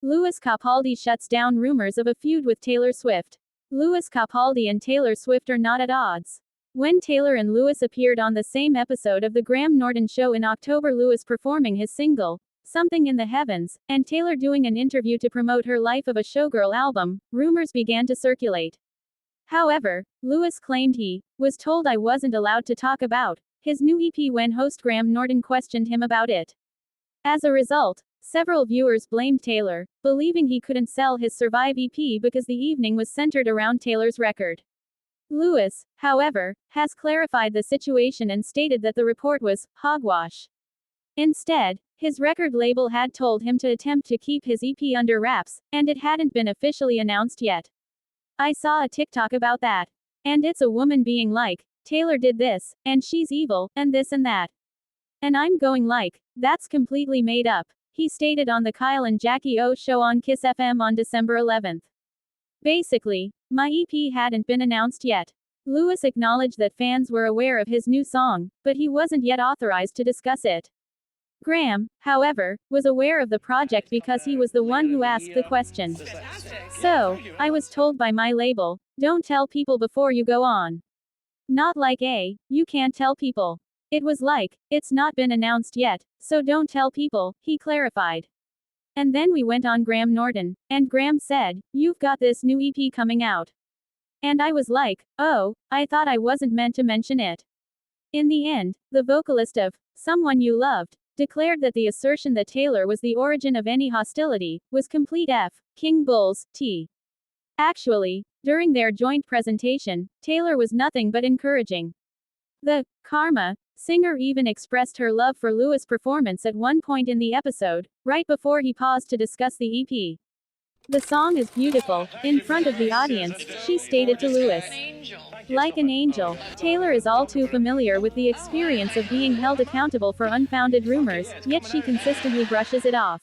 Louis Capaldi shuts down rumors of a feud with Taylor Swift. Louis Capaldi and Taylor Swift are not at odds. When Taylor and Louis appeared on the same episode of The Graham Norton Show in October, Louis performing his single, Something in the Heavens, and Taylor doing an interview to promote her Life of a Showgirl album, rumors began to circulate. However, Louis claimed he was told I wasn't allowed to talk about his new EP when host Graham Norton questioned him about it. As a result, several viewers blamed Taylor, believing he couldn't sell his Survive EP because the evening was centered around Taylor's record. Louis, however, has clarified the situation and stated that the report was hogwash. Instead, his record label had told him to attempt to keep his EP under wraps, and it hadn't been officially announced yet. I saw a TikTok about that. And it's a woman being like, Taylor did this, and she's evil, and this and that. And I'm going like, that's completely made up, he stated on the Kyle and Jackie O show on Kiss FM on December 11th. Basically, my EP hadn't been announced yet. Louis acknowledged that fans were aware of his new song, but he wasn't yet authorized to discuss it. Graham, however, was aware of the project because he was the one who asked the question. So, I was told by my label, don't tell people before you go on. Not like you can't tell people. It was like, it's not been announced yet, so don't tell people, he clarified. And then we went on Graham Norton, and Graham said, you've got this new EP coming out. And I was like, oh, I thought I wasn't meant to mention it. In the end, the vocalist of Someone You Loved declared that the assertion that Taylor was the origin of any hostility was complete King Bulls, T. Actually, during their joint presentation, Taylor was nothing but encouraging. The Karma singer even expressed her love for Louis' performance at one point in the episode, right before he paused to discuss the EP. The song is beautiful, in front of the audience, she stated to Louis. Like an angel, Taylor is all too familiar with the experience of being held accountable for unfounded rumors, yet she consistently brushes it off.